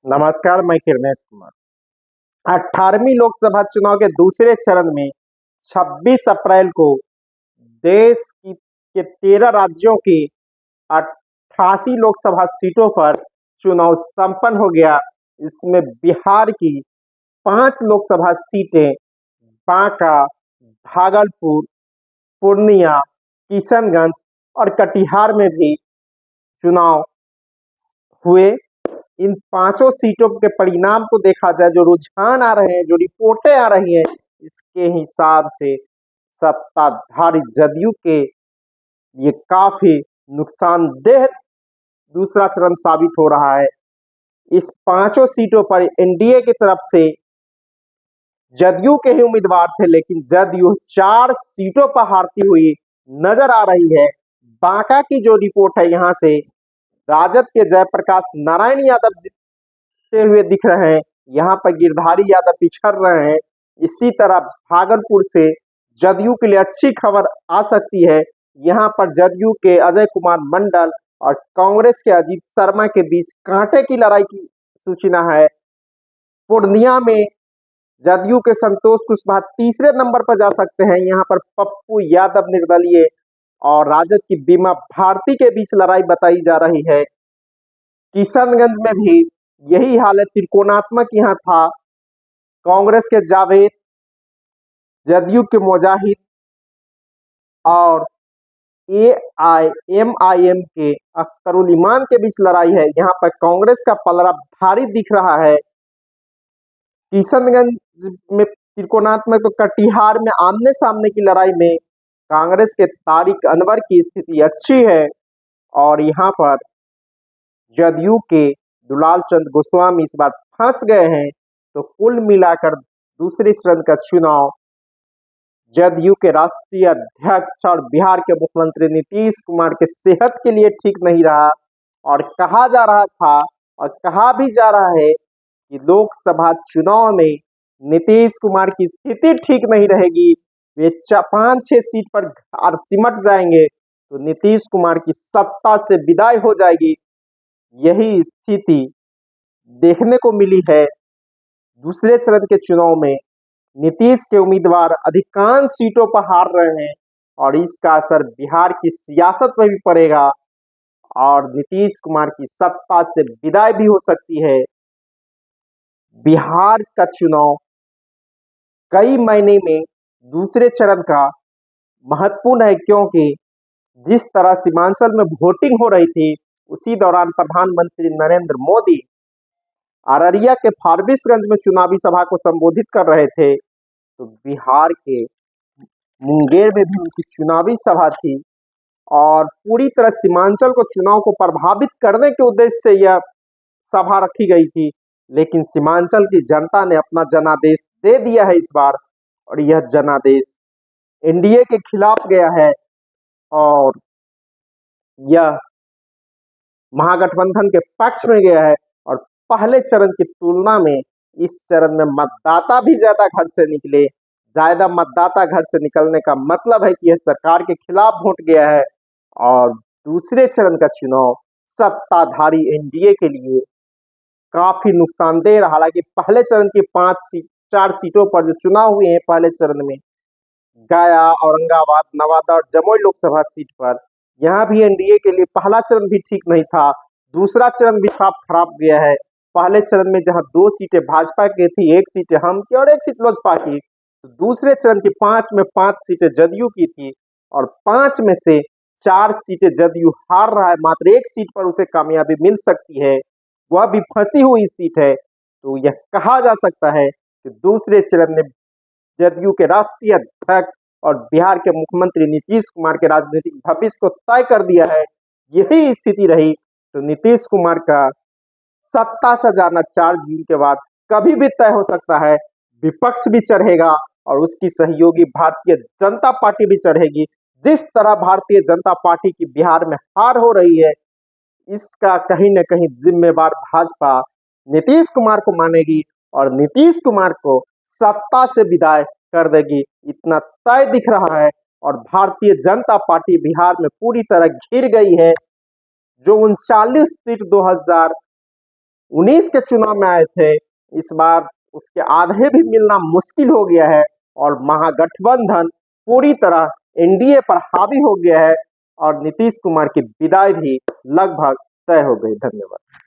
नमस्कार, मैं किरणेश कुमार। 18वीं लोकसभा चुनाव के दूसरे चरण में 26 अप्रैल को देश के 13 राज्यों की 88 लोकसभा सीटों पर चुनाव संपन्न हो गया। इसमें बिहार की 5 लोकसभा सीटें बांका, भागलपुर, पूर्णिया, किशनगंज और कटिहार में भी चुनाव हुए। इन पांचों सीटों के परिणाम को देखा जाए, जो रुझान आ रहे हैं, जो रिपोर्टें आ रही हैं, इसके हिसाब से सत्ताधारी जदयू के ये काफी नुकसानदेह दूसरा चरण साबित हो रहा है। इस पांचों सीटों पर एनडीए की तरफ से जदयू के ही उम्मीदवार थे, लेकिन जदयू 4 सीटों पर हारती हुई नजर आ रही है। बांका की जो रिपोर्ट है, यहाँ से राजद के जयप्रकाश नारायण यादव जीतते हुए दिख रहे हैं। यहाँ पर गिरधारी यादव पिछड़ रहे हैं। इसी तरह भागलपुर से जदयू के लिए अच्छी खबर आ सकती है। यहाँ पर जदयू के अजय कुमार मंडल और कांग्रेस के अजीत शर्मा के बीच कांटे की लड़ाई की सूचना है। पूर्णिया में जदयू के संतोष कुशवाहा तीसरे नंबर पर जा सकते हैं। यहाँ पर पप्पू यादव निर्दलीय और राजद की बीमा भारती के बीच लड़ाई बताई जा रही है। किशनगंज में भी यही हाल है, त्रिकोणात्मक यहाँ था। कांग्रेस के जावेद, जदयू के मुजाहिद और एआईएमआईएम के अख्तरुल इमान के बीच लड़ाई है। यहाँ पर कांग्रेस का पलड़ा भारी दिख रहा है। किशनगंज में त्रिकोणात्मक, तो कटिहार में आमने सामने की लड़ाई में कांग्रेस के तारिक अनवर की स्थिति अच्छी है और यहाँ पर जदयू के दुलाल चंद गोस्वामी इस बार फंस गए हैं। तो कुल मिलाकर दूसरे चरण का चुनाव जदयू के राष्ट्रीय अध्यक्ष और बिहार के मुख्यमंत्री नीतीश कुमार के सेहत के लिए ठीक नहीं रहा और कहा जा रहा था और कहा भी जा रहा है कि लोकसभा चुनाव में नीतीश कुमार की स्थिति ठीक नहीं रहेगी। वे 5-6 सीट पर सिमट जाएंगे तो नीतीश कुमार की सत्ता से विदाई हो जाएगी। यही स्थिति देखने को मिली है। दूसरे चरण के चुनाव में नीतीश के उम्मीदवार अधिकांश सीटों पर हार रहे हैं और इसका असर बिहार की सियासत पर भी पड़ेगा और नीतीश कुमार की सत्ता से विदाई भी हो सकती है। बिहार का चुनाव कई महीने में दूसरे चरण का महत्वपूर्ण है, क्योंकि जिस तरह सीमांचल में वोटिंग हो रही थी, उसी दौरान प्रधानमंत्री नरेंद्र मोदी अररिया के फारबिसगंज में चुनावी सभा को संबोधित कर रहे थे। तो बिहार के मुंगेर में भी उनकी चुनावी सभा थी और पूरी तरह सीमांचल को चुनाव को प्रभावित करने के उद्देश्य से यह सभा रखी गई थी, लेकिन सीमांचल की जनता ने अपना जनादेश दे दिया है इस बार और यह जनादेश एनडीए के खिलाफ गया है और यह महागठबंधन के पक्ष में गया है। और पहले चरण की तुलना में इस चरण में मतदाता भी ज्यादा घर से निकले। ज्यादा मतदाता घर से निकलने का मतलब है कि यह सरकार के खिलाफ वोट गया है और दूसरे चरण का चुनाव सत्ताधारी एनडीए के लिए काफी नुकसानदेह रहा। हालांकि पहले चरण की 4 सीटों पर जो चुनाव हुए हैं, पहले चरण में गया, औरंगाबाद, नवादा और जमुई लोकसभा सीट पर, यहाँ भी एनडीए के लिए पहला चरण भी ठीक नहीं था। दूसरा चरण भी साफ खराब गया है। पहले चरण में जहां 2 सीटें भाजपा की थी, 1 सीट हम की और 1 सीट लोजपा की, तो दूसरे चरण की 5 में 5 सीटें जदयू की थी और 5 में से 4 सीटें जदयू हार रहा है। मात्र 1 सीट पर उसे कामयाबी मिल सकती है, वह भी फंसी हुई सीट है। तो यह कहा जा सकता है कि दूसरे चरण में जदयू के राष्ट्रीय अध्यक्ष और बिहार के मुख्यमंत्री नीतीश कुमार के राजनीतिक भविष्य को तय कर दिया है। यही स्थिति रही तो नीतीश कुमार का सत्ता से जाना 4 जून के बाद कभी भी तय हो सकता है। विपक्ष भी चढ़ेगा और उसकी सहयोगी भारतीय जनता पार्टी भी चढ़ेगी। जिस तरह भारतीय जनता पार्टी की बिहार में हार हो रही है, इसका कहीं न कहीं जिम्मेवार भाजपा नीतीश कुमार को मानेगी और नीतीश कुमार को सत्ता से विदाई कर देगी, इतना तय दिख रहा है। और भारतीय जनता पार्टी बिहार में पूरी तरह घिर गई है। जो 39 सीट 2019 के चुनाव में आए थे, इस बार उसके आधे भी मिलना मुश्किल हो गया है और महागठबंधन पूरी तरह एनडीए पर हावी हो गया है और नीतीश कुमार की विदाई भी लगभग तय हो गई। धन्यवाद।